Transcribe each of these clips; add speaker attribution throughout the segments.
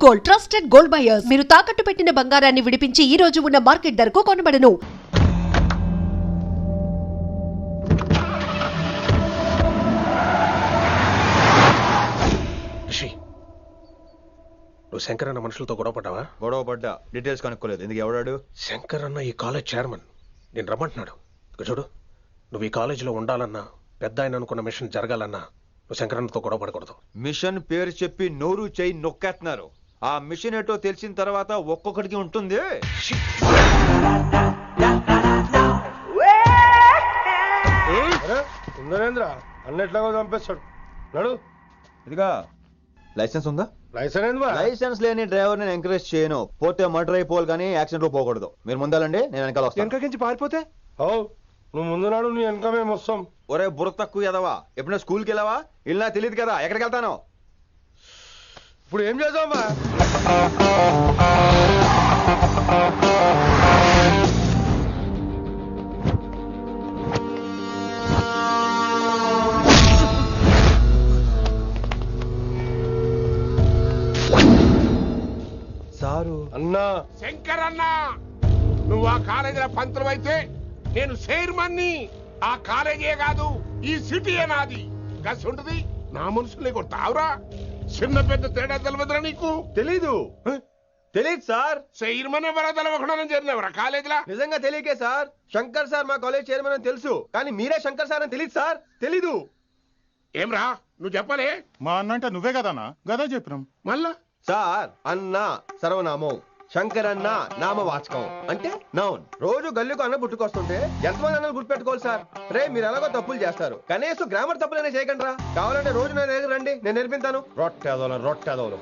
Speaker 1: Gold trusted gold buyers. మీరు తాకట్టు పెట్టిన బంగారాన్ని విడిపించి ఈ రోజు ఉన్న మార్కెట్ ధరకు కొనబడను.
Speaker 2: నువ్వు శంకర్ అన్న మనుషులతో గొడవపడ్డావా?
Speaker 3: గొడవపడ్డా, డీటెయిల్స్ కనుక్కోలేదు. ఎందుకు ఎవడాడు?
Speaker 2: శంకర్ అన్న ఈ కాలేజ్ చైర్మన్, నేను రమ్మంటున్నాడు. ఇక చూడు, నువ్వు ఈ కాలేజీలో ఉండాలన్నా, పెద్ద ఆయన అనుకున్న మిషన్ జరగాలన్నా నువ్వు శంకర్ అన్నతో గొడవపడకూడదు.
Speaker 3: మిషన్ పేరు చెప్పి నోరు చేయి నొక్కేస్తున్నారు. ఆ మిషన్ ఏటో తెలిసిన తర్వాత ఒక్కొక్కడికి ఉంటుంది.
Speaker 4: ఉందనేంద్ర అన్నెట్లాగో చంపేస్తాడు. నడు.
Speaker 3: ఇదిగా లైసెన్స్ ఉందా?
Speaker 4: లైసెన్స్
Speaker 3: లేని డ్రైవర్ నేను ఎంకరేజ్ చేయను. పోతే మర్డర్ అయిపోవాలి కానీ యాక్సిడెంట్ లో పోకూడదు. మీరు ముందాలండి, నేను వెనకాల వస్తాను.
Speaker 4: వెనకకించి పారిపోతే నువ్వు ముందు నాడు నీ వెనక మేము వస్తాం.
Speaker 3: ఒరే బుర్ర తక్కువ ఎదవా, ఎప్పుడైనా స్కూల్కి వెళ్ళావా? ఇలా తెలియదు కదా ఎక్కడికి వెళ్తాను.
Speaker 4: ఇప్పుడు ఏం చేద్దామా?
Speaker 3: సారు
Speaker 4: అన్నా,
Speaker 5: శంకర్ అన్నా, నువ్వు ఆ కాలేజీలో పంతులు అయితే నేను చైర్మన్ని. ఆ కాలేజీ కాదు, ఈ సిటీయే నాది. గస్ ఉంటుంది నా మనుషుల్ని కొడతావురా? చిన్న పెద్ద తేడా తెలవదురా నీకు?
Speaker 3: తెలీదు సార్.
Speaker 5: చైర్మన్ ఎవరో తెలవకుండా చేరినవరా కాలేజీలో?
Speaker 3: నిజంగా తెలియకే సార్. శంకర్ సార్ మా కాలేజ్ చైర్మన్ అని తెలుసు, కానీ మీరే శంకర్ సార్ అని తెలియదు సార్. తెలీదు.
Speaker 5: ఏమ్రా నువ్వు చెప్పలే?
Speaker 6: మా అన్న అంటే నువ్వే కదన్నా, గదా చెప్పినాం.
Speaker 5: మళ్ళా
Speaker 3: సార్ అన్న సర్వనామం, శంకర్ అన్న నామవాచకం అంటే నౌన్. రోజు గల్లుకు అన్న పుట్టుకొస్తుంటే ఎంతమంది అన్నలు గుర్తుపెట్టుకోవాలి సార్? రే మీరు ఎలాగో తప్పులు చేస్తారు, కనీసం గ్రామర్ తప్పులైనా చేయకండి రా. కావాలంటే రోజు నా దగ్గర రండి, నేను నేర్పిస్తాను. రొట్టెదోలు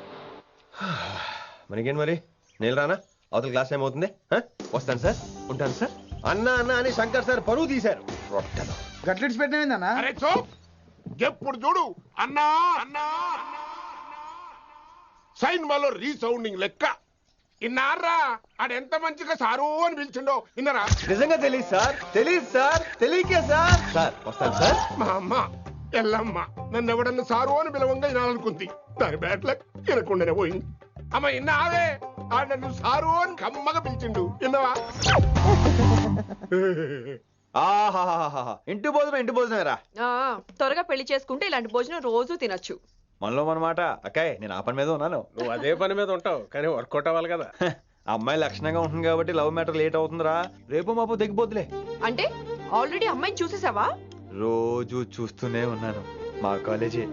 Speaker 3: మనకేం మరి? నేను రానా? అవతల క్లాస్ టైం అవుతుంది. వస్తాను సార్, ఉంటాను సార్. అన్న అన్న అని శంకర్ సార్ పరువు తీశారు. రొట్టెదో
Speaker 4: గట్లెట్స్ పెట్టినా?
Speaker 5: అరే చో, ఎప్పుడు చూడు అన్నా అన్నా సైన్ మాలో రీసౌండింగ్ లెక్క. ఇన్నారా ఆడెంత మంచిగా సారు అని పిలిచిండో ఇన్నరా?
Speaker 3: నిజంగా తెలియదు సార్, తెలియకే సార్. సార్ వస్తాను సార్.
Speaker 5: మా అమ్మ ఎల్లమ్మ నన్ను ఎవడన్నా సారు అని పిలవంగా వినాలనుకుంది. దాని బ్యాట్ల వినకుండానే పోయింది. అమ్మ ఇన్నావే, ఆడ నన్ను సారు అని కమ్మగా పిలిచిండు. విన్నావా?
Speaker 3: ఆహాహాహా, ఇంటి భోజనం రా.
Speaker 7: త్వరగా పెళ్లి చేసుకుంటే ఇలాంటి భోజనం రోజు తినొచ్చు.
Speaker 3: మనలో మనమాట. అక్కాయ్ నేను ఆ పని మీద ఉన్నాను.
Speaker 2: నువ్వు అదే పని మీద ఉంటావు, కానీ వర్కౌట్ అవ్వాలి కదా.
Speaker 3: అమ్మాయి లక్షణంగా ఉంటుంది కాబట్టి లవ్ మ్యాటర్ లేట్ అవుతుందిరా. రేపు మాపు దిగిపోతులే.
Speaker 7: అంటే ఆల్రెడీ అమ్మాయిని చూసేసావా?
Speaker 3: రోజు చూస్తూనే ఉన్నాను. మా కాలేజీ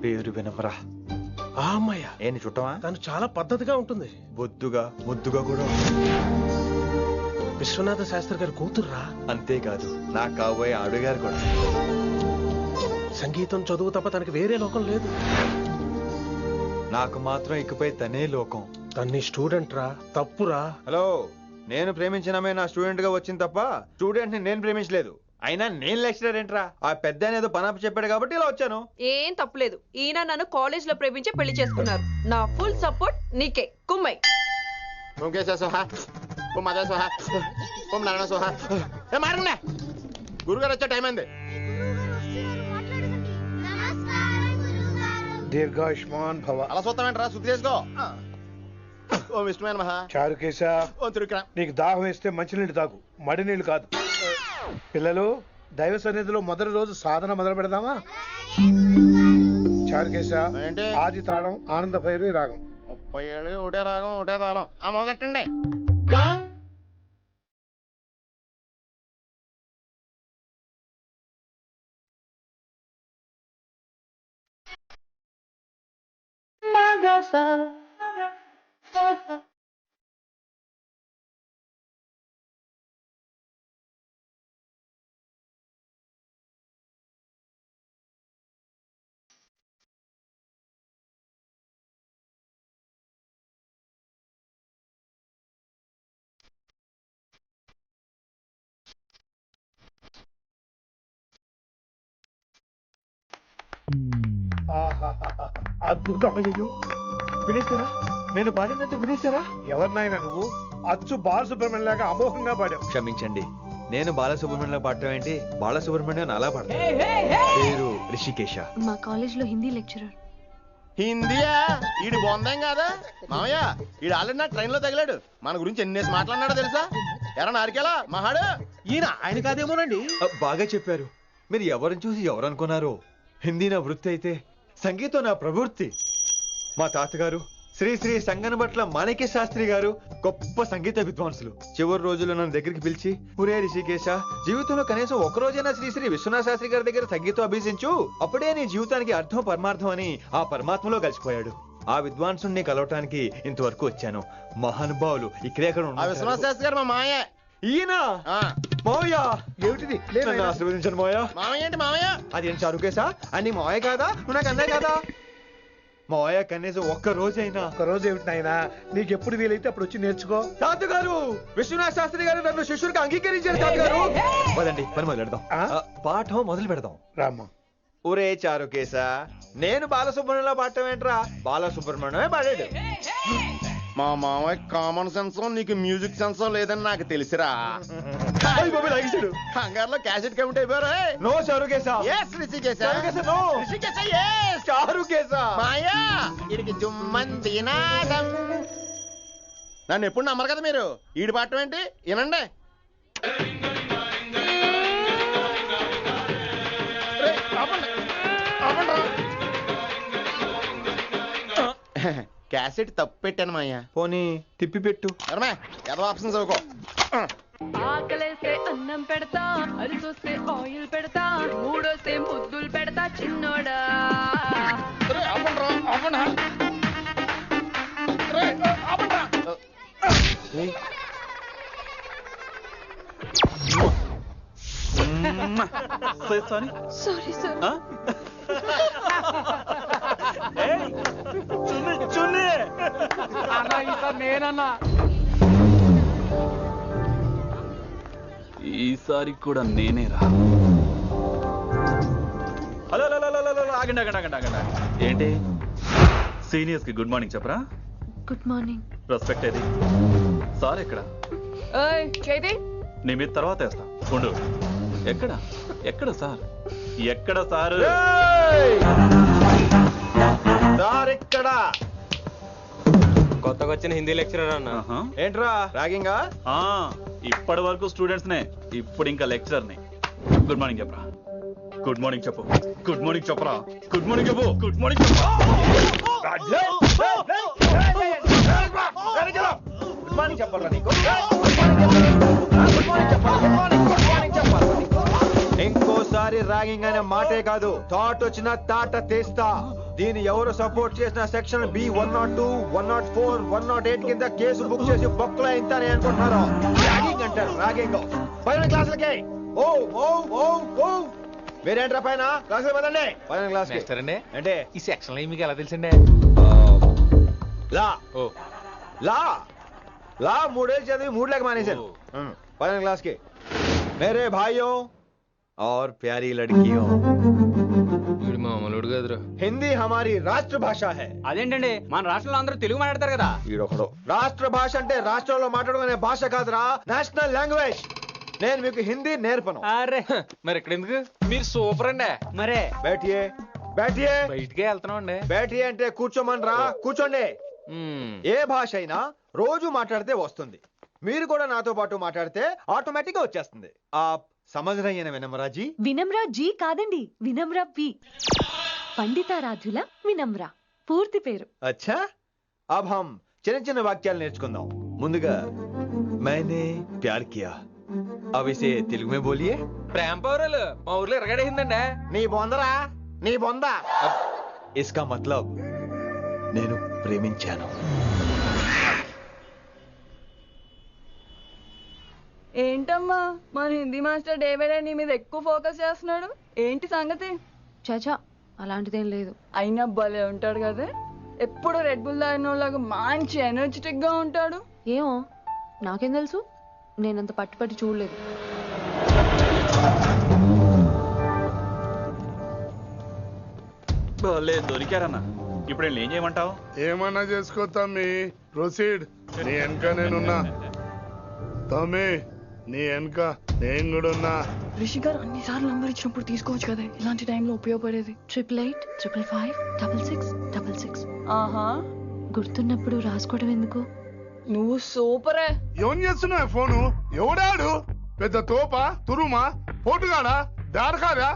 Speaker 3: పేరు వినమరా.
Speaker 2: ఆ అమ్మాయ
Speaker 3: ఏంటి చుట్టమా?
Speaker 2: తను చాలా పద్ధతిగా ఉంటుంది.
Speaker 3: బొద్దుగా ముద్దుగా కూడా.
Speaker 2: విశ్వనాథ శాస్త్రి గారి కూతుర్రా.
Speaker 3: అంతేకాదు నా కాబోయే ఆడుగారు కూడా.
Speaker 2: సంగీతం చదువు తప్ప తనకి వేరే లోకం లేదు.
Speaker 3: నాకు మాత్రం ఇకపై తనే లోకం.
Speaker 2: తన్ని స్టూడెంట్ రా, తప్పురా.
Speaker 3: హలో, నేను ప్రేమించినమే నా స్టూడెంట్ గా వచ్చింది తప్ప స్టూడెంట్ ని నేను ప్రేమించలేదు. అయినా నేను లెక్చరర్ ఏంట్రా? ఆ పెద్ద ఏదో పనాప చెప్పాడు కాబట్టి ఇలా వచ్చాను.
Speaker 7: ఏం తప్పులేదు. ఈయన నన్ను కాలేజ్ లో ప్రేమించి పెళ్లి చేసుకున్నారు. నా ఫుల్ సపోర్ట్ నీకే. కుమ్మై
Speaker 5: గురుగారు వచ్చే టైం అయింది.
Speaker 4: దీర్ఘాయుష్మాన్ భవ.
Speaker 5: అలా చూస్తామంటారా? శుద్ధి చేసుకో. ఓ విష్ణుమైన మహా
Speaker 4: చారుకేశ,
Speaker 5: ఓ తిరుక్రా.
Speaker 4: నీకు దాహం వేస్తే మంచినీళ్ళు తాగు, మడి నీళ్ళు కాదు. పిల్లలు, దైవ సన్నిధిలో మొదటి రోజు సాధన మొదలు పెడదామా? చారుకేశ,
Speaker 5: ఏంటి?
Speaker 4: ఆది తాళం ఆనంద భైరవి రాగం.
Speaker 5: 30 ఏళ్ళు ఒకటే రాగం ఒకటే తాళం. ఆ మొదటండి.
Speaker 4: అద్భుతమయ్యో,
Speaker 3: వినేశారా? నేను పాడినంత వినేశారా?
Speaker 4: ఎవరినైనా నువ్వు అచ్చు బాలసుబ్రహ్మణ్యం లాగా అమోఘంగా పాడావు.
Speaker 3: క్షమించండి, నేను బాలసుబ్రహ్మణ్యంలో పాడటం ఏంటి? బాలసుబ్రహ్మణ్యం అలా పాడతాను. పేరు రిషికేశ.
Speaker 8: మా కాలేజ్ లో హిందీ లెక్చరర్. హిందీయా ఈడు బొందేం కాదా మామయ్య ఈడు ఆల్రెడీ నా ట్రైన్ లో తగిలాడు మన గురించి ఎన్నేసి మాట్లాడినాడో తెలుసా ఎరా నారికేలా మహాడు
Speaker 3: ఈయన ఆయన కాదేమోనండి. బాగా చెప్పారు. మీరు ఎవరిని చూసి ఎవరు అనుకున్నారు? హిందీ నా వృత్తి అయితే సంగీతం నా ప్రవృత్తి. మా తాతగారు శ్రీ శ్రీ సంగనబట్ల మాణిక్య శాస్త్రి గారు గొప్ప సంగీత విద్వాంసులు. చివరి రోజుల్లో నన్ను దగ్గరికి పిలిచి, ఒరే రిషికేశ, జీవితంలో కనీసం ఒక రోజైనా శ్రీ శ్రీ విశ్వనాథ శాస్త్రి గారి దగ్గర సంగీతం అభ్యసించు, అప్పుడే నీ జీవితానికి అర్థం పరమార్థం అని ఆ పరమాత్మలో కలిసిపోయాడు. ఆ విద్వాంసుని కలవటానికి ఇంతవరకు వచ్చాను. మహానుభావులు ఇక్కడే
Speaker 8: విశ్వనాథ శాస్త్రి గారు మా మామయ్య.
Speaker 3: ఈయన మావయ్య ఏమిటిది? నన్ను ఆశీర్వదించండి మావయ్య.
Speaker 8: మామయ్య ఏంటి మామయ్య?
Speaker 3: అదేం చారుకేశా అని మావయ్య కాదా? నువ్వు నాకు అన్నయ్య కాదా? మావయ్య కనీసం ఒక్క రోజైనా.
Speaker 4: ఒక రోజు ఏమిటి నాయనా, నీకు ఎప్పుడు వీలైతే అప్పుడు వచ్చి నేర్చుకో.
Speaker 3: తాతగారు విశ్వనాథ శాస్త్రి గారు నన్ను శిష్యుడికి అంగీకరించారు. తాతగారు పదండి పని మొదలు పెడదాం. పాఠం మొదలు పెడదాం.
Speaker 4: రామ్మ.
Speaker 3: ఒరే చారుకేశ, నేను బాలసుబ్రహ్మణ్యంలో పాడటం ఏంట్రా? బాలసుబ్రహ్మణ్యమే పాడాడు.
Speaker 8: మా మామయ్య కామన్ సెన్స్ నీకు మ్యూజిక్ సెన్స్ లేదని నాకు తెలిసిరా. కంగారులో క్యాసెట్ కమిట్ అయిపోయారా?
Speaker 3: No Charukesha.
Speaker 8: Yes Rishikesha.
Speaker 3: No
Speaker 8: Rishikesha. Yes
Speaker 3: Charukesha.
Speaker 8: మాయా వీడికి జుమ్మంది నాదం. నన్ను ఎప్పుడు నమ్మరు కదా మీరు. ఈడి పాడటం ఏంటి వినండి. క్యాసెట్ తప్పు పెట్టాను మాయ్యా.
Speaker 3: పోనీ తిప్పి పెట్టు.
Speaker 8: ఏదో ఆప్షన్ చదువుకో.
Speaker 9: ఆకలేస్తే అన్నం పెడతా, అరిసొస్తే ఆయిల్ పెడతా, మూడొస్తే ముద్దులు పెడతా చిన్నోడా.
Speaker 7: Sorry sir.
Speaker 10: నేనన్నా ఈసారి కూడా నేనేరా. హలో ఆగండి ఆగండి ఆగండి ఆగండి. ఏంటి సీనియర్స్ కి గుడ్ మార్నింగ్ చెప్పరా?
Speaker 9: Good morning.
Speaker 10: రెస్పెక్ట్ ఏది? సార్ ఎక్కడ?
Speaker 9: చేతి
Speaker 10: నీ మీద తర్వాత వేస్తా ఉండు. ఎక్కడ ఎక్కడ సార్? ఎక్కడ సార్?
Speaker 3: ఇక్కడ
Speaker 11: కొత్తగా వచ్చిన హిందీ లెక్చరర్ అన్న.
Speaker 3: ఏంట్రా ర్యాగింగా?
Speaker 10: ఇప్పటి వరకు స్టూడెంట్స్ నే, ఇప్పుడు ఇంకా లెక్చరర్ ని. గుడ్ మార్నింగ్ చెప్పరా. గుడ్ మార్నింగ్ చెప్పు. గుడ్ మార్నింగ్ చెప్పరా. గుడ్ మార్నింగ్ చెప్పు. గుడ్ మార్నింగ్ చెప్పు.
Speaker 3: గుడ్ మార్నింగ్ చెప్పాలా నీకు? ఇంకోసారి ర్యాగింగ్ అనే మాటే కాదు, థాట్ వచ్చిన తాట తీస్తా. దీన్ని ఎవరు సపోర్ట్ చేసిన సెక్షన్ బి 102, 104, 108 కింద కేసు బుక్ చేసి బొక్కలో ఇంతనే అనుకుంటున్నారు. ర్యాగింగ్ అంటారు ర్యాగింగ్. పైన క్లాసులకి ఓ ఓ ఓ ఓ మీరేంట్రా పైన క్లాసులు పదండి. పైన క్లాస్
Speaker 11: అంటే ఈ సెక్షన్ లో మీకు ఎలా తెలిసిండే?
Speaker 3: లా లా లా 3 ఏళ్ళు చదివి 3 లేక మానేశాను. పైన క్లాస్ కి మేరే భాइयों और प्यारी लड़कियों,
Speaker 11: మామూలుడు కదరా.
Speaker 3: హిందీ హమారీ రాష్ట్ర భాష హై.
Speaker 11: అదేంటండి మన రాష్ట్రంలో అందరూ తెలుగు మాట్లాడతారు కదా.
Speaker 3: ఈడొకడు రాష్ట్ర భాష అంటే రాష్ట్రంలో మాట్లాడుకునే భాష కాదురా, నేషనల్ లాంగ్వేజ్. నేను మీకు హిందీ నేర్పను.
Speaker 11: అరే మరి ఇక్కడ ఎందుకు? మీరు సూపర్ అండి. మరే
Speaker 3: బైఠియే బైఠియే.
Speaker 11: బయటికే వెళ్తున్నాం అండి.
Speaker 3: బైఠియే అంటే కూర్చోమనరా. కూర్చోండి. ఏ భాష అయినా రోజు మాట్లాడితే వస్తుంది. మీరు కూడా నాతో పాటు మాట్లాడితే ఆటోమేటిక్ గా వచ్చేస్తుంది. ఆ समझ रही है ना विनम्रा जी?
Speaker 12: వినమ్రా జీ కాదండి, వినమ్రా వి. పండితారాధ్యుల వినమ్రా పూర్తి పేరు.
Speaker 3: अच्छा अब हम చిన్న చిన్న వాక్యాలు నేర్చుకుందాం. ముందుగా मैंने प्यार किया. अब इसे తెలుగు में बोलिए.
Speaker 11: ప్రేమ పౌరులు మా ఊర్లో ఎరగడేసిందండి.
Speaker 3: నీ బొందరా నీ బొంద. इसका मतलब నేను ప్రేమించాను.
Speaker 9: ఏంటమ్మా మన Hindi master day by day నీ మీద ఎక్కువ ఫోకస్ చేస్తున్నాడు. ఏంటి సంగతి?
Speaker 12: చాచా అలాంటిదేం లేదు.
Speaker 9: అయినా భలే ఉంటాడు కదా, ఎప్పుడు రెడ్ బుల్ తాగినోళ్ళగా మంచి ఎనర్జెటిక్ గా ఉంటాడు.
Speaker 12: ఏమో నాకేం తెలుసు, నేనంత పట్టుపట్టి చూడలేదు.
Speaker 10: దొరికారన్నా. ఇప్పుడు ఏం చేయమంటావు?
Speaker 5: ఏమన్నా చేసుకో తమ్మి, ప్రొసీడ్. నీ వెనక నేనున్నా. తమ్మి
Speaker 4: నీ వెనక నేను కూడా ఉన్నా.
Speaker 9: రిషి గారు అన్నిసార్లు నంబర్ ఇచ్చినప్పుడు తీసుకోవచ్చు కదా, ఇలాంటి టైంలో ఉపయోగపడేది.
Speaker 12: 88555666.
Speaker 9: ఆహా,
Speaker 12: గుర్తున్నప్పుడు రాసుకోవడం ఎందుకు?
Speaker 9: నువ్వు సూపరే.
Speaker 4: ఏం చేస్తున్నావు ఫోను? ఎవడాడు? పెద్ద తోప, తురుమా, పోటుగాడా, దారకాడా?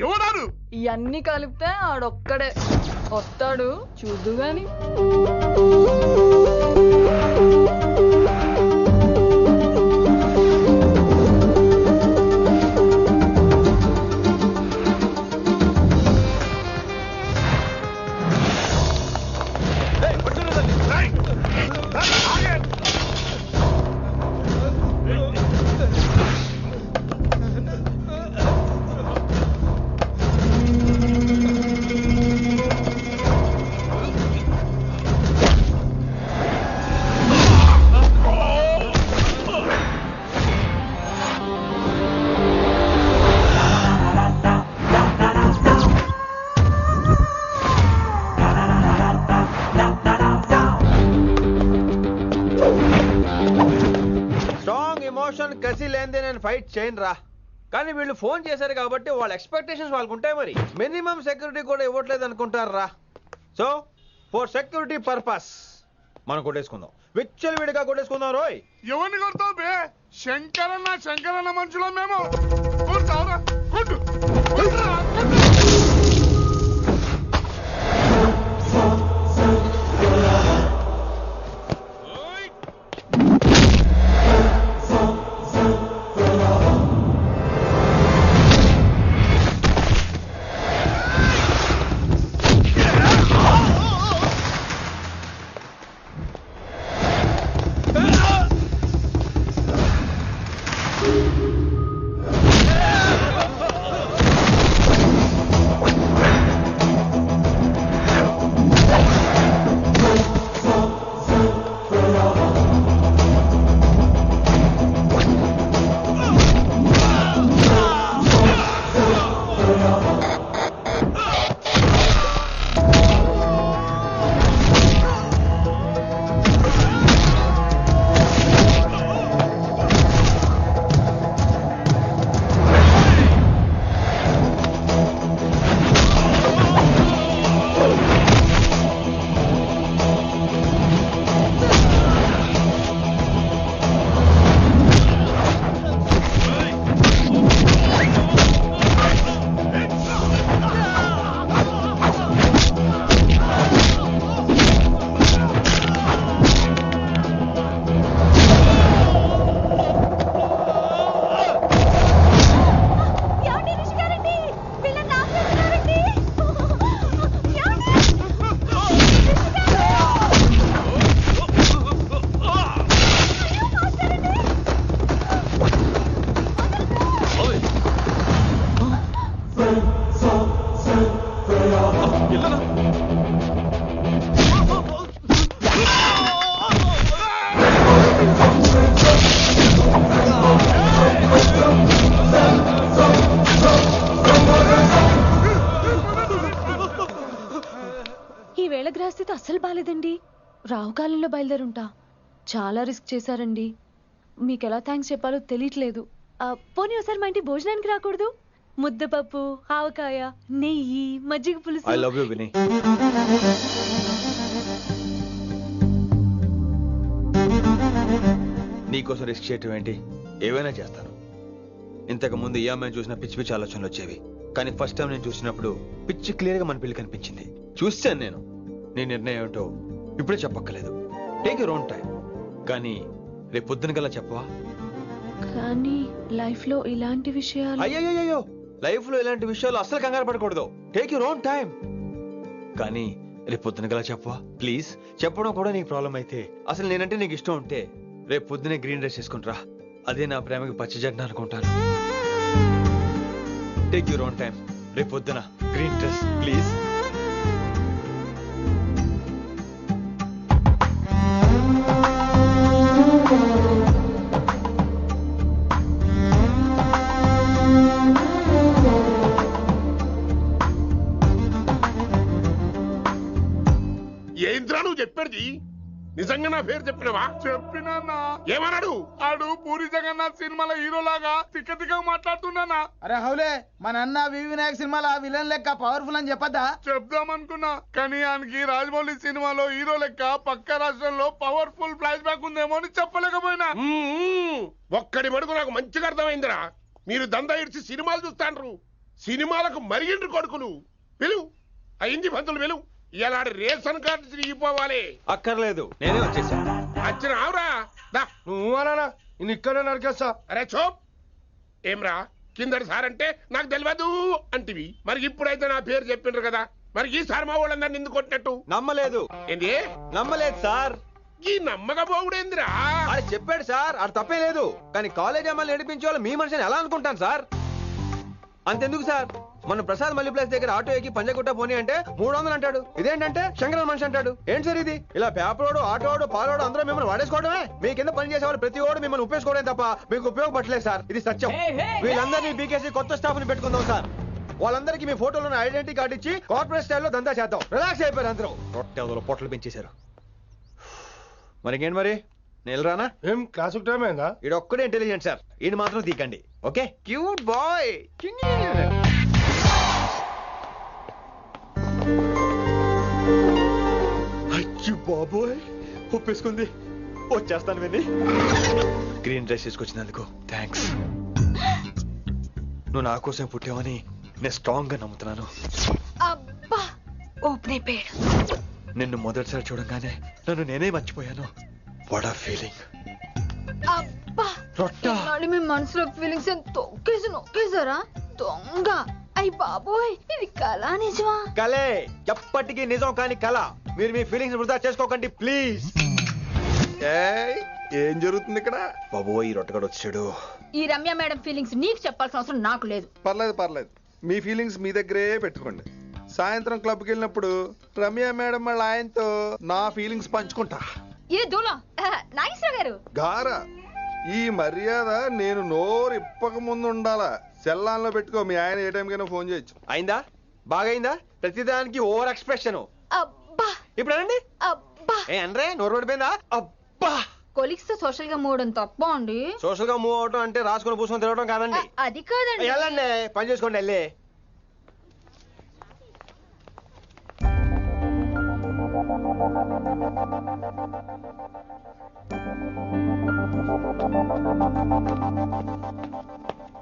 Speaker 4: ఎవడాడు?
Speaker 9: ఇవన్నీ కలిపితే ఆడొక్కడే వస్తాడు, చూద్దు గాని.
Speaker 3: కసి లేదే నేను ఫైట్ చేయను రా. కానీ వీళ్ళు ఫోన్ చేశారు కాబట్టి వాళ్ళ ఎక్స్పెక్టేషన్స్ వాళ్ళకు ఉంటాయి. మరి మినిమం సెక్యూరిటీ కూడా ఇవ్వట్లేదు అనుకుంటారు రా. సో ఫర్ సెక్యూరిటీ పర్పస్ మనం కొట్టేసుకుందాం, విచ్చలు విడిగా కొట్టేసుకుందాం. రోయ్
Speaker 4: ఎవరిని కొడతావు బే? శంకరన్న మనుషులో మేము. కొడతావురా, కొట్టు.
Speaker 12: గ్రహస్థితి అస్సలు బాలేదండి. రావుకాలంలో బయలుదేరుంటా. చాలా రిస్క్ చేశారండి. మీకు ఎలా థ్యాంక్స్ చెప్పాలో తెలియట్లేదు. పోనీ ఒకసారి మా ఇంటి భోజనానికి రాకూడదు? ముద్దపప్పు, ఆవకాయ, నెయ్యి, మజ్జిగ పులుసు.
Speaker 3: ఐ లవ్ యు విని. నీకోసం రిస్క్ చేయటం ఏంటి? ఏవైనా చేస్తాను. ఇంతకు ముందు ఈ అమ్మాయిని చూసిన పిచ్చి పిచ్చి ఆలోచనలు వచ్చేవి, కానీ ఫస్ట్ టైం నేను చూసినప్పుడు పిచ్చి క్లియర్ గా మన పెళ్లి కనిపించింది. చూశాను నేను. నీ నిర్ణయం ఏమిటో ఇప్పుడే చెప్పక్కర్లేదు. Take your own time. కానీ రేపు పొద్దున గల చెప్పవా?
Speaker 12: కానీ లైఫ్ లో ఇలాంటి విషయాలు.
Speaker 3: అయ్యో, లైఫ్ లో ఇలాంటి విషయాలు అస్సలు కంగారు పడకూడదు. Take your own time. కానీ రేపు పొద్దున గల చెప్పవా ప్లీజ్? చెప్పడం కూడా నీకు ప్రాబ్లం అయితే, అసలు నేనంటే నీకు ఇష్టం ఉంటే రేపు పొద్దునే గ్రీన్ డ్రెస్ వేసుకుంటారా. అదే నా ప్రేమకి పచ్చి జెండా అనుకుంటాను. Take your own time. రేపు పొద్దున గ్రీన్ డ్రెస్ ప్లీజ్.
Speaker 5: ఏంద్రా నువ్వు చెప్పేది? నిజంగా నా పేరు చెప్పినవా?
Speaker 6: చెప్పినా
Speaker 5: ఏమన్నాడు?
Speaker 6: ఆడు పూరి జగన్నాథ్ సినిమాలో హీరో లాగా తిక్క తిక్క మాట్లాడుతున్నానా.
Speaker 4: అరే హౌలే మన అన్న వినాయక్ సినిమాలో విలన్ లెక్క పవర్ఫుల్ అని చెప్పద్దా?
Speaker 6: చెప్దామనుకున్నా కానీ ఆయనకి రాజమౌళి సినిమాలో హీరో లెక్క పక్క రాష్ట్రంలో పవర్ఫుల్ ఫ్లాష్ బ్యాక్ ఉందేమో అని చెప్పలేకపోయినా.
Speaker 5: ఒక్కడి మడుగు నాకు మంచిగా అర్థమైందిరా. మీరు దందా ఇడిచి సినిమాలు చూస్తాండ్రు. సినిమాలకు మరిగిండ్రు కొడుకులు. పిలువు అయింది పంతులు పిలువు. ఇలా రేషన్ కార్డు తిరిగిపోవాలి.
Speaker 3: అక్కర్లేదు, నేనే వచ్చేసా.
Speaker 5: వచ్చిన ఆవురా.
Speaker 3: నువ్వు అనా నేను ఇక్కడే నరికేస్తా.
Speaker 5: అరే చోప్. ఏమ్రా కిందటి సార్ అంటే నాకు తెలియదు అంటివి. మరి ఇప్పుడైతే నా పేరు చెప్పిండ్రు కదా, మరి ఈసారి మా వాళ్ళందరినీ ఎందుకు కొట్టినట్టు?
Speaker 3: నమ్మలేదు.
Speaker 5: ఏంది?
Speaker 3: నమ్మలేదు సార్.
Speaker 5: ఈ నమ్మకపోవుడేందిరా?
Speaker 3: అది చెప్పాడు సార్, అది తప్పే లేదు. కానీ కాలేజ్ అమ్మాయిలు నడిపించే వాళ్ళు మీ మనిషిని ఎలా అనుకుంటాను సార్? అంతెందుకు సార్, మన ప్రసాద్ మల్లి ప్లేస్ దగ్గర ఆటో ఎక్కి పంజగుట్ట పోనీ అంటే 300 అంటాడు. ఇదేంటంటే శంకరన్ మనిషి అంటాడు. ఏంటి సార్ ఇది? ఇలా పేపరోడు, ఆటోడు, పాలోడు అందరూ మిమ్మల్ని వాడేసుకోవడమే. మీ కింద పని చేసే వాళ్ళు ప్రతి ఓడు మిమ్మల్ని ఉపయోగించుకోవడం తప్ప మీకు ఉపయోగపడలేదు సార్. ఇది సత్యం. వీళ్ళందరినీ బీకేసి కొత్త స్టాఫ్ ని పెట్టుకుందాం సార్. వాళ్ళందరికీ మీ ఫోటోలో ఐడెంటిటీ కార్డు ఇచ్చి కార్పొరేట్ స్టైల్లో దందా చేద్దాం. రిలాక్స్ అయిపోయారు అందరూ. రొట్టె పొట్టలు పెంచేశారు. మరికేంటి మరి నేను రానా?
Speaker 6: ఏం క్లాస్ టైం అయిందా?
Speaker 3: ఇది ఒక్కడే ఇంటెలిజెంట్ సార్, ఇది మాత్రం తీకండి. Okay cute boy. అచ్చి బాబోయ్ ఒప్పేసుకుంది. వచ్చేస్తాను విని. గ్రీన్ డ్రెస్ తీసుకొచ్చినందుకు థ్యాంక్స్. నువ్వు నా కోసం పుట్టావని నేను స్ట్రాంగ్ గా నమ్ముతున్నాను.
Speaker 12: అబ్బా ఓపెన్ అయిపోయాడు.
Speaker 3: నిన్ను మొదటిసారి చూడంగానే నన్ను నేనే మర్చిపోయాను. వాట్ ఆ ఫీలింగ్.
Speaker 12: అబ్బా మీ మనసులో ఫీలింగ్స్ తొక్కేసి నొక్కేసారా దొంగ? అయ్యి బాబోయ్, ఇది కళ నిజమా?
Speaker 3: కలే, ఎప్పటికీ నిజం కాని కళ. మీరు మీ ఫీలింగ్స్ వృధా చేసుకోకండి ప్లీజ్.
Speaker 6: ఏం జరుగుతుంది ఇక్కడ?
Speaker 3: బాబోయ్ ఈ రొట్టగడు వచ్చాడు.
Speaker 12: ఈ రమ్య మేడం ఫీలింగ్స్ నీకు చెప్పాల్సిన అవసరం నాకు లేదు.
Speaker 6: పర్లేదు, మీ ఫీలింగ్స్ మీ దగ్గరే పెట్టుకోండి. సాయంత్రం క్లబ్కి వెళ్ళినప్పుడు రమ్య మేడం వాళ్ళ ఆయనతో నా ఫీలింగ్స్ పంచుకుంటా.
Speaker 12: ఏ దూలా నాగేశ్వర గారు
Speaker 6: గారా, ఈ మర్యాద నేను నోరు ఇప్పక ముందు ఉండాలా. సెల్లాన్లో పెట్టుకో, మీ ఆయన ఏ టైం కైనా ఫోన్ చేయొచ్చు.
Speaker 3: అయిందా? బాగైందా? ప్రతిదానికి ఓవర్ ఎక్స్ప్రెషన్.
Speaker 12: అబ్బా
Speaker 3: ఇప్పుడు అనండి.
Speaker 12: అబ్బా
Speaker 3: ఏ అనరే నోరు పడిపోయిందా? అబ్బా
Speaker 12: కొలిక్స్ తో సోషల్ గా మూవ్ తప్ప అండి.
Speaker 3: సోషల్ గా మూవ్ అవటం అంటే రాసుకొని పూసుకొని తిరగడం కాదండి.
Speaker 12: అది కాదండి.
Speaker 3: వెళ్ళండి పని చేసుకోండి. వెళ్ళి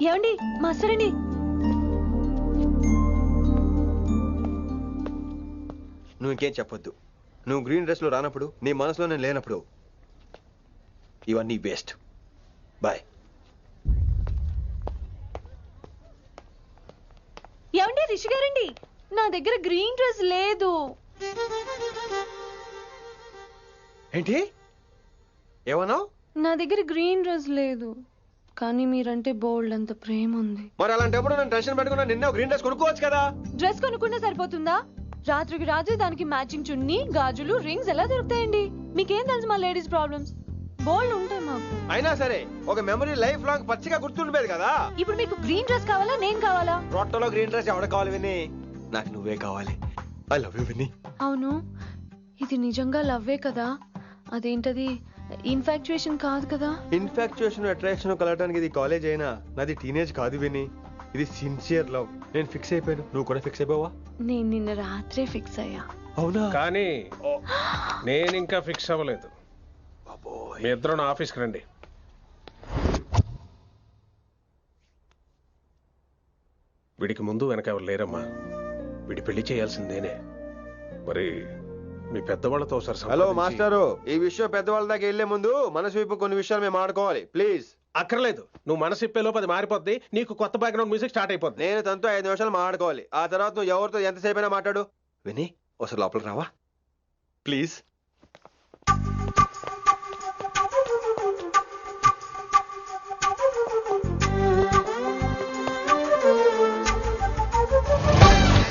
Speaker 12: ఏమండి మాస్టర్ అండి.
Speaker 3: నువ్వు ఇంకేం చెప్పొద్దు. నువ్వు గ్రీన్ డ్రెస్ లో రానప్పుడు, నీ మనసులో నేను లేనప్పుడు ఇవన్నీ వేస్ట్. బాయ్.
Speaker 12: ఏమండి రిషి గారండి, నా దగ్గర గ్రీన్ డ్రెస్ లేదు.
Speaker 3: ఏంటి ఏమన్నావు?
Speaker 12: నా దగ్గర గ్రీన్ డ్రెస్ లేదు, కానీ మీరంటే బోల్డ్ అంత ప్రేమ ఉంది.
Speaker 3: మరి అలాంటప్పుడు నేను టెన్షన్ పెట్టుకున్నా నిన్నే గ్రీన్ డ్రెస్ కొనుక్కోవచ్చు కదా.
Speaker 12: డ్రెస్ కొనుక్కుంటే సరిపోతుందా? రాత్రికి రాత్రి దానికి మ్యాచింగ్ చున్నీ, గాజులు, రింగ్స్ ఎలా దొరుకుతాయండి? మీకేం తెలుసు మా లేడీస్ ప్రాబ్లమ్స్? బోల్డ్ ఉంటాయి మాకు.
Speaker 3: అయినా సరే ఒక మెమరీ లైఫ్ లాంగ్ పచ్చిగా గుర్తుండిపోయేది కదా.
Speaker 12: ఇప్పుడు మీకు గ్రీన్ డ్రెస్ కావాలా, నేను కావాలా?
Speaker 3: రొట్టలో గ్రీన్ డ్రెస్ ఎవడ కావాలి విని? నాకు నువ్వే కావాలి. ఐ లవ్ యూ విని.
Speaker 12: అవును, ఇది నిజంగా లవ్వే కదా? అదేంటది ఇన్ఫాక్చుయేషన్ కాదు కదా?
Speaker 3: ఇన్ఫాక్చుయేషన్ అట్రాక్షన్ కలగడానికి ఇది కాలేజ్ అయినా నాది టీనేజ్ కాదు విని. ఇది సిన్సియర్ లవ్. నేను ఫిక్స్ అయిపోయాను, నువ్వు కూడా ఫిక్స్ అయిపోవా?
Speaker 12: నేను నిన్న రాత్రే ఫిక్స్ అయ్యా.
Speaker 3: అవునా?
Speaker 2: కానీ నేను ఇంకా ఫిక్స్ అవ్వలేదు. మీ ఇద్దరు నా ఆఫీస్కి రండి. వీడికి ముందు వెనక ఎవరు లేరమ్మా. వీడి పెళ్లి చేయాల్సిందేనే. మరి మీ పెద్దవాళ్ళతో ఒకసారి
Speaker 3: హలో మాస్టారు, ఈ విషయం పెద్దవాళ్ళ దాకా వెళ్లే ముందు మనసు వైపు కొన్ని విషయాలు మేము ఆడుకోవాలి ప్లీజ్.
Speaker 2: అక్కర్లేదు, నువ్వు మనసు ఇప్పేలోపు అది మారిపోద్ది. నీకు కొత్త బ్యాక్గ్రౌండ్ మ్యూజిక్ స్టార్ట్ అయిపోద్ది.
Speaker 3: నేను తనతో 5 నిమిషాలు మాట్లాడుకోవాలి. ఆ తర్వాత నువ్వు ఎవరితో ఎంతసేపు అయినా మాట్లాడు. విని ఒకసారి లోపలికి రావా ప్లీజ్?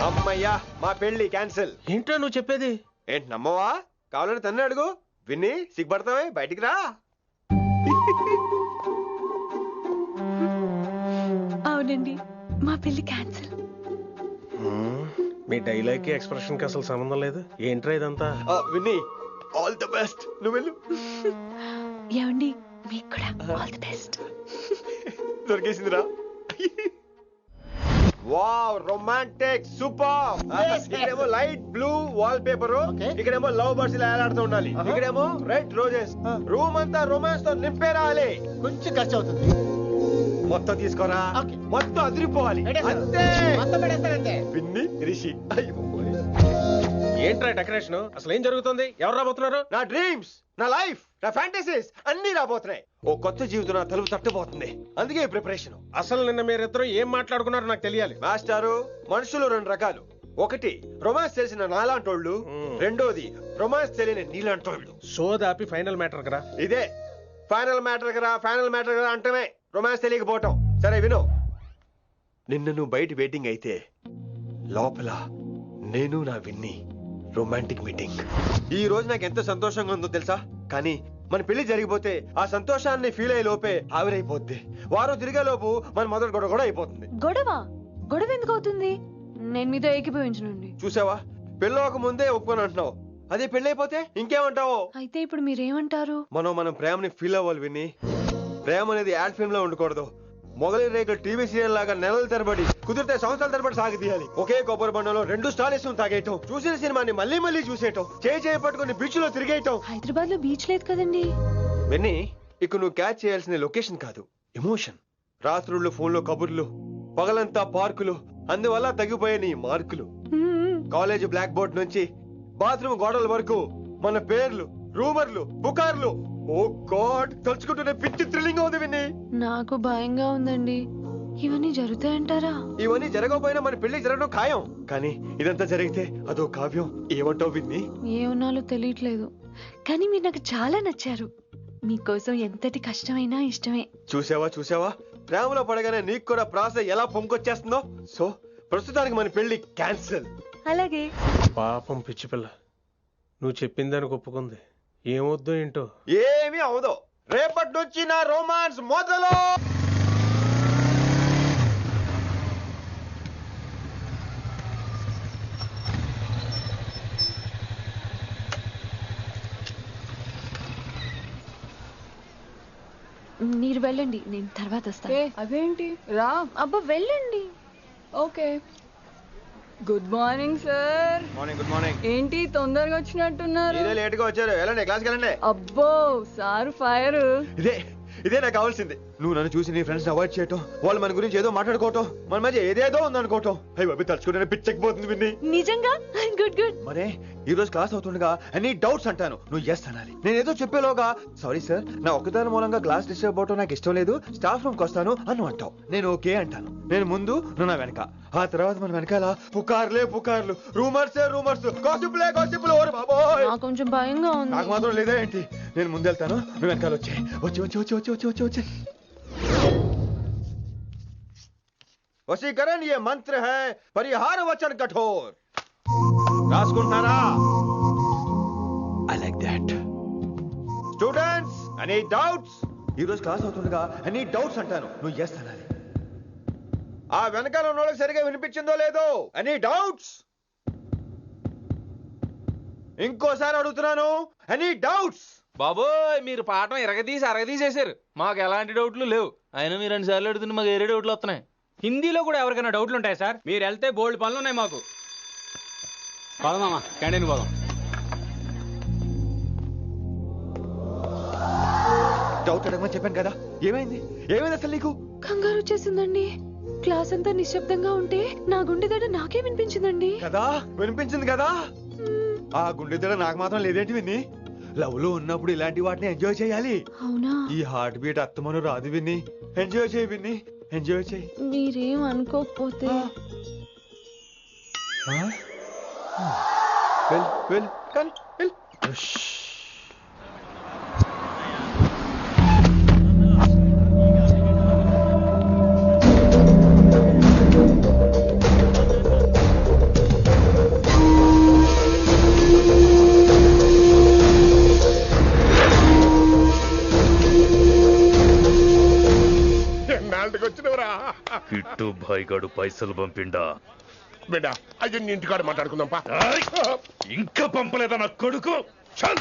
Speaker 3: అమ్మయ్యా, మా పెళ్లి క్యాన్సిల్.
Speaker 2: ఏంటో నువ్వు చెప్పేది?
Speaker 3: ఏంటి నమ్మవా? కావాలని తన్నే అడుగు. విన్ని సిగ్గుపడతావే, బయటికి రా.
Speaker 12: అవునండి, మా పెళ్లి క్యాన్సిల్.
Speaker 2: మీ డైలాగ్ కి ఎక్స్ప్రెషన్ కి అసలు సంబంధం లేదు. ఏంట్రా ఇదంతా?
Speaker 3: విన్ని ఆల్ ది బెస్ట్. నువ్వు వెళ్ళు.
Speaker 12: ఏమండి మీకు కూడా ఆల్ ది బెస్ట్.
Speaker 3: దొరికేసిందిరా. Wow, romantic, super. ఇక్కడేమో లైట్ బ్లూ వాల్ పేపర్, ఇక్కడేమో లవ్ బర్డ్స్ ఇలా ఏలాడుతూ ఉండాలి, ఇక్కడేమో రెడ్ రోజెస్. రూమ్ అంతా రొమాన్స్ తో నింపే రావాలి.
Speaker 8: కొంచెం ఖర్చు అవుతుంది.
Speaker 3: మొత్తం తీసుకోరా, మొత్తం అదిరిపోవాలి అంతే. పిన్ని రిషి.
Speaker 2: ఏంట్రా డెకరేషన్? అసలు ఏం జరుగుతుంది? ఎవరు రాబోతున్నారు?
Speaker 3: నా డ్రీమ్స్, నా లైఫ్, నా ఫ్యాంటసీస్ అన్ని రాబోతున్నాయి. ఓ కొత్త జీవితం నా తలుపు తట్టబోతుంది. అందుకే ప్రిపరేషన్.
Speaker 2: అసలు నిన్న మీరిద్దరు ఏం మాట్లాడుకున్నారో నాకు తెలియాలి.
Speaker 3: మాస్టారు, మనుషులు రెండు రకాలు. ఒకటి రొమాన్స్ తెలిసిన నాలాంటోళ్ళు, రెండోది రొమాన్స్ తెలియని నీలాంటోళ్ళు.
Speaker 2: సోదాపి ఫైనల్ మ్యాటర్ కదా.
Speaker 3: ఇదే ఫైనల్ మ్యాటర్ కదా. ఫైనల్ మ్యాటర్ కదా అంటమే రొమాన్స్ తెలియకపోవటం. సరే విను, నిన్న నువ్వు బయట వెయిటింగ్ అయితే లోపల నేను నా విన్ని రొమాంటిక్ మీటింగ్. ఈ రోజు నాకు ఎంత సంతోషంగా ఉందో తెలుసా? కానీ మన పెళ్లి జరిగిపోతే ఆ సంతోషాన్ని ఫీల్ అయ్యే లోపే ఆవిరైపోద్ది. వారం తిరిగే లోపు మన మొదటి గొడవ కూడా అయిపోతుంది.
Speaker 12: గొడవ ఎందుకు అవుతుంది? నేను మీతో ఏకీభవించనండి.
Speaker 3: చూసావా, పెళ్ళవక ముందే ఒప్పుకొని అంటున్నావు. అదే పెళ్లి అయిపోతే ఇంకేమంటావు?
Speaker 12: అయితే ఇప్పుడు మీరేమంటారు?
Speaker 3: మనం ప్రేమని ఫీల్ అవ్వాలి విని. ప్రేమ అనేది యాడ్ ఫిల్మ్ లో ఉండకూడదు. మొగలి రేకులు టీవీ సీరియల్ లాగా నెలల తరబడి, కుదిరితే సంవత్సరాల తరబడి సాగి తీయాలి. ఒకే కొబ్బరి బండంలో 2 స్టాలిస్ తాగేయటం, చూసిన సినిమాని మళ్ళీ మళ్ళీ చూసేయటం, చేయి పట్టుకుని బీచ్ లో తిరిగేయటం.
Speaker 12: హైదరాబాద్ లో బీచ్ లేదు కదండి.
Speaker 3: విన్ని, ఇక్కడ నువ్వు క్యాచ్ చేయాల్సిన లొకేషన్ కాదు, ఎమోషన్. రాత్రుళ్ళు ఫోన్లో కబుర్లు, పగలంతా పార్కులు, అందువల్ల తగ్గిపోయే నీ మార్కులు. కాలేజ్ బ్లాక్ బోర్డ్ నుంచి బాత్రూమ్ గోడల వరకు మన పేర్లు, రూమర్లు, పుకార్లు. ఓ గాడ్, తలుచుకుంటూనే పిచ్చి థ్రిల్లింగ్ ఉంది విన్ని.
Speaker 12: నాకు భయంగా ఉందండి. ఇవన్నీ జరుగుతాయంటారా?
Speaker 3: ఇవన్నీ జరగకపోయినా మన పెళ్లి జరగడం ఖాయం. కానీ ఇదంతా జరిగితే అదో కావ్యం. ఏమంటావు విన్ని?
Speaker 12: ఏమన్నాలో తెలియట్లేదు, కానీ మీరు నాకు చాలా నచ్చారు. మీకోసం ఎంతటి కష్టమైనా ఇష్టమే.
Speaker 3: చూసావా, ప్రేమలో పడగానే నీకు కూడా ప్రాస ఎలా పొంకొచ్చేస్తుందో. సో ప్రస్తుతానికి మన పెళ్లి క్యాన్సిల్.
Speaker 12: అలాగే.
Speaker 2: పాపం పిచ్చి పిల్ల, నువ్వు చెప్పిందానికి ఒప్పుకుంది. ఏమొద్దు ఏంటో.
Speaker 3: ఏమీ అవదో. రేపటి నుంచి నా రొమాన్స్ మొదలు.
Speaker 12: మీరు వెళ్ళండి, నేను తర్వాత వస్తాను.
Speaker 9: అదేంటి రా.
Speaker 12: అబ్బా వెళ్ళండి.
Speaker 9: Okay. Good morning sir.
Speaker 3: Morning. Good morning.
Speaker 9: ఏంటి తొందరగా వచ్చినట్టున్నారు?
Speaker 3: ఇదే లేట్ గా వచ్చారు. వెళ్ళండి, క్లాస్కి వెళ్ళండి.
Speaker 9: అబ్బో సార్ ఫైర్.
Speaker 3: ఇదే నాకు కావాల్సింది. నువ్వు నన్ను చూసి నీ ఫ్రెండ్స్ అవాయిడ్ చేయటం, వాళ్ళు మన గురించి ఏదో మాట్లాడుకోవటం, మన మధ్య ఏదేదో ఉందనుకోవటం. అయ్యి బాబు, తలుచుకుంటే పిచ్చెక్కిపోతుంది విన్ని.
Speaker 12: నిజంగా గుడ్.
Speaker 3: మరే ఈ రోజు క్లాస్ అవుతుండగా ఎనీ డౌట్స్ అంటాను, నువ్వు ఎస్ అనాలి. నేను ఏదో చెప్పేలోగా సారీ సార్, నా ఒక్కదాని మూలంగా క్లాస్ డిస్టర్బ్ అవటం నాకు ఇష్టం లేదు, స్టాఫ్ రూమ్ కి వస్తాను అని అంటావు. నేను ఓకే అంటాను. నేను ముందు, నువ్వు నా వెనక. ఆ తర్వాత మన వెనకాల పుకార్లు, రూమర్స్, గాసిప్లే. ఓరే బాబోయ్,
Speaker 12: నాకు కొంచెం భయంగా ఉంది.
Speaker 3: నాకు మాత్రం లేదా ఏంటి? నేను ముందెళ్తాను, నువ్వు వెనకాల వచ్చే. వశీకరణ ये मंत्र है, परिहार वचन कठोर. రాసుకుంటున్నారా? I like that. Students, any doubts? ఈ రోజు క్లాస్ అవుతుండగా ఎనీ డౌట్స్ అంటాను, నువ్వు ఎస్ అనాలి. ఆ వెనకాల ఉన్న వాళ్ళకి సరిగా వినిపించిందో లేదో? Any doubts? ఇంకోసారి అడుగుతున్నాను, ఎనీ డౌట్స్?
Speaker 11: బాబోయ్, మీరు పాఠం అరగదీసేశారు. మాకు ఎలాంటి డౌట్లు లేవు. అయినా మీరు 2 సార్లు అడుగుతుంటే మాకు ఏరే డౌట్లు వస్తున్నాయి. హిందీలో కూడా ఎవరికైనా డౌట్లు ఉంటాయి సార్? మీరు వెళ్తే బోల్డ్ పనులు ఉన్నాయి మాకు. పోదామా, క్యాంటీన్ పోదాం.
Speaker 3: డౌట్ అడగమని చెప్పాను కదా, ఏమైంది అసలు నీకు?
Speaker 12: కంగారు వచ్చేసిందండి. క్లాస్ అంతా నిశ్శబ్దంగా ఉంటే నా గుండె దడ నాకే వినిపించిందండి.
Speaker 3: కదా, వినిపించింది కదా. ఆ గుండె దడ నాకు మాత్రం లేదేంటి విన్ని? లవ్ లో ఉన్నప్పుడు ఇలాంటి వాటిని ఎంజాయ్ చేయాలి.
Speaker 12: అవునా?
Speaker 3: ఈ హార్ట్ బీట్ అత్తమను రాదు విన్ని. ఎంజాయ్ చేయి విన్ని, ఎంజాయ్ చేయి.
Speaker 12: మీరేం అనుకోకపోతే
Speaker 3: వెల్ కానీ వెల్.
Speaker 10: కిట్టు భాయ్ గాడు పైసలు పంపిండా?
Speaker 5: బిడ్డ, అయ్యో ఇంటికాడ మాట్లాడుకుందాంపా.
Speaker 10: ఇంకా పంపలేదా నా కొడుకు?
Speaker 5: చల్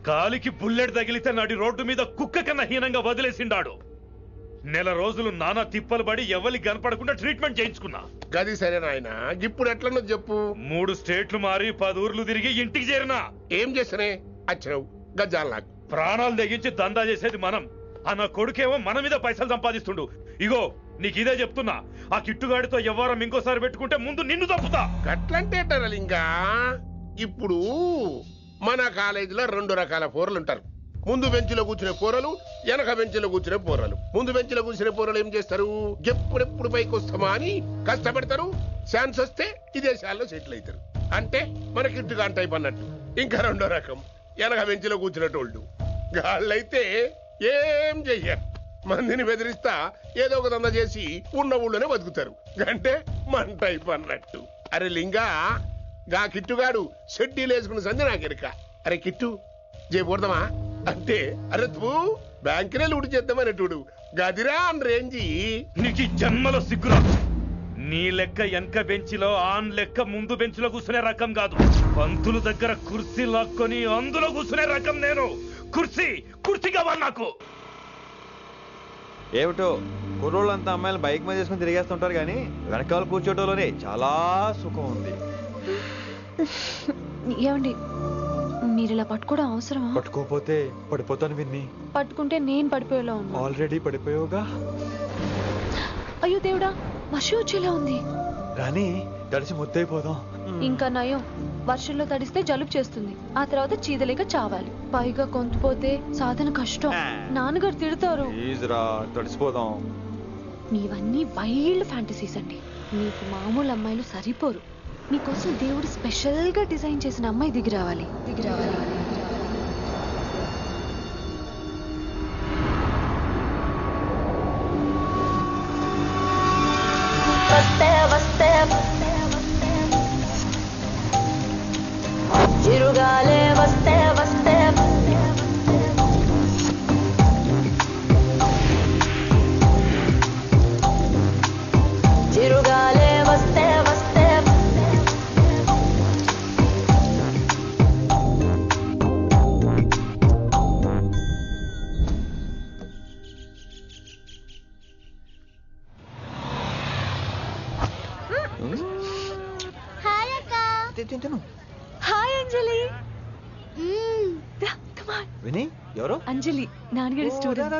Speaker 13: కాలికి బుల్లెట్ తగిలితే నాటి రోడ్డు మీద కుక్క కన్నా హీనంగా వదిలేసిండాడు. నెల రోజులు నానా తిప్పలు పడి ఎవరికి కనపడకుండా ట్రీట్మెంట్ చేయించుకున్నా.
Speaker 5: గది సరే నాయన, ఇప్పుడు ఎట్లనో చెప్పు.
Speaker 13: 3 స్టేట్లు మారి 10 ఊర్లు తిరిగి ఇంటికి చేరినా.
Speaker 5: ఏం చేసినే వచ్చినావు గజ్జాలు నాకు.
Speaker 13: ప్రాణాలు తెగించి దందా చేసేది మనం, అన్న కొడుకేమో మన మీద పైసలు సంపాదిస్తుండు. ఇగో నీకు ఇదే చెప్తున్నా, ఆ కిట్టుగాడితో ఎవరం ఇంకోసారి పెట్టుకుంటే ముందు నిన్ను తప్పుతా.
Speaker 5: గట్లంటే ఇంకా ఇప్పుడు మన కాలేజీలో 2 రకాల పోరలు ఉంటారు. ముందు బెంచ్లో కూర్చునే పోరలు, వెనక బెంచ్లో కూర్చునే పోరలు. ముందు బెంచ్లో కూర్చునే పోరలు ఏం చేస్తారు, ఎప్పుడెప్పుడు పైకి వస్తామా అని కష్టపడతారు. ఛాన్స్ వస్తే విదేశాల్లో సెటిల్ అవుతారు. అంటే మన కిట్టుగాన్ టైప్ అన్నట్టు. ఇంకా 2వ రకం వెనక బెంచ్లో కూర్చునేటోళ్ళు. గాళ్ళైతే ఏం చెయ్యరు, మందిని బెదిరిస్తా ఏదో ఒక దంద చేసి ఉన్న ఊళ్ళోనే బతుకుతారు. అంటే మన టైప్ అన్నట్టు. అరే లింగా, గా కిట్టుగాడు షెడ్డీలు వేసుకున్న సంధి నాకెరక. అరే కిట్టు చేయకూడదమా అంటే, అరే తూ బ్యాంకునే లూటి చేద్దామనేటోడు గదిరా అని రేంజి.
Speaker 13: నీకు జన్మలో సిగ్గురా. నీ లెక్క వెనక బెంచిలో ఆన్ లెక్క ముందు బెంచ్లో కూర్చునే రకం కాదు. పంతులు దగ్గర కుర్చీ లాక్కొని అందులో కూర్చునే రకం నేను. కుర్చీ కావాలి నాకు.
Speaker 14: ఏమిటో కుర్రోళ్ళంతా అమ్మాయిలు బైక్ మీద చేసుకుని తిరిగేస్తుంటారు, కానీ వెనకాల కూర్చోటంలోనే చాలా సుఖం ఉంది.
Speaker 12: ఏమండి, మీరు ఇలా పట్టుకోవడం అవసరమా?
Speaker 14: పట్టుకోపోతే పడిపోతాను విన్ని.
Speaker 12: పట్టుకుంటే నేను పడిపోయేలా ఉన్నా.
Speaker 14: ఆల్రెడీ పడిపోయావుగా.
Speaker 12: అయ్యో దేవుడా, వర్షం వచ్చేలా ఉంది.
Speaker 14: రాని తడిసి ముద్దైపోదాం.
Speaker 12: ఇంకా నయం, వర్షంలో తడిస్తే జలుబు చేస్తుంది, ఆ తర్వాత చీదలేక చావాలి. పైగా కొంతపోతే సాధన కష్టం, నాన్నగారు తిడతారు.
Speaker 14: ప్లీజ్రా తడిసిపోదాం.
Speaker 12: మీవన్నీ వైల్డ్ ఫ్యాంటసీస్ అండి. మీకు మామూలు అమ్మాయిలు సరిపోరు. మీకోసం దేవుడు స్పెషల్ గా డిజైన్ చేసిన అమ్మాయి దిగి రావాలి.
Speaker 15: చిరుగాలే వస్తే చిరుగాలే వస్తే
Speaker 12: హాయ్ అంజలి.
Speaker 14: విని ఎవరు?
Speaker 12: అంజలి, నాన్నగారి స్టూడెంట్.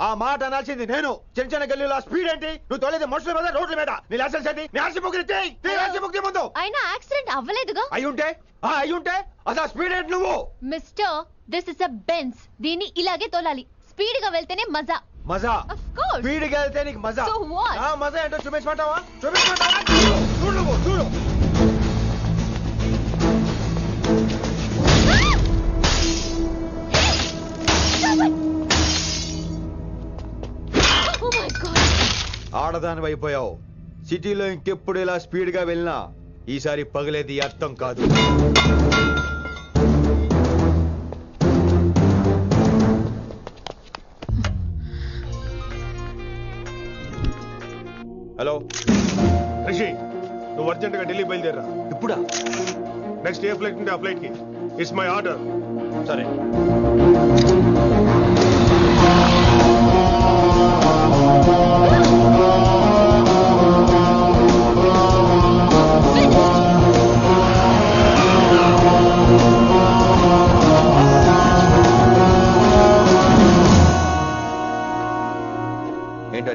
Speaker 14: ఆ మాట అనాల్సింది నేను. చిన్న చిన్న గల్లీలో స్పీడ్ ఏంటి? నువ్వు తోలేది మనుషుల మీద, రోడ్ల మీద. నీ లైసెన్స్ ఏంటి? నీ ఆర్సీ బుక్ ముందు.
Speaker 16: అయినా యాక్సిడెంట్ అవ్వలేదుగా.
Speaker 14: అయ్యుంటే అసలు స్పీడ్ ఏంటి నువ్వు?
Speaker 16: Mister, this is a Benz. దీన్ని ఇలాగే తోలాలి. స్పీడ్ గా వెళ్తేనే మజా.
Speaker 14: మజా? స్పీడ్ గా వెళ్తే నీకు మజా?
Speaker 16: So what?
Speaker 14: మజా ఏంటో చూపించమంటావా? చూడు. ఆడదాని అయిపోయావు. సిటీలో ఇంకెప్పుడు ఇలా స్పీడ్ గా వెళ్ళినా ఈసారి పగిలేది అర్థం కాదు. హలో
Speaker 5: రిషి, నువ్వు అర్జెంట్ గా ఢిల్లీ బయలుదేరా.
Speaker 14: ఇప్పుడా?
Speaker 5: నెక్స్ట్ ఏ ఫ్లైట్ ఉంటే ఆ ఫ్లైట్ కి. It's my order.
Speaker 14: సరే.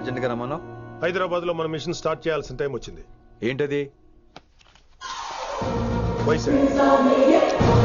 Speaker 6: అర్జెంట్గా రమ్మను.
Speaker 2: హైదరాబాద్ లో మన మిషన్ స్టార్ట్ చేయాల్సిన టైం వచ్చింది.
Speaker 6: ఏంటది?
Speaker 2: వైసెట్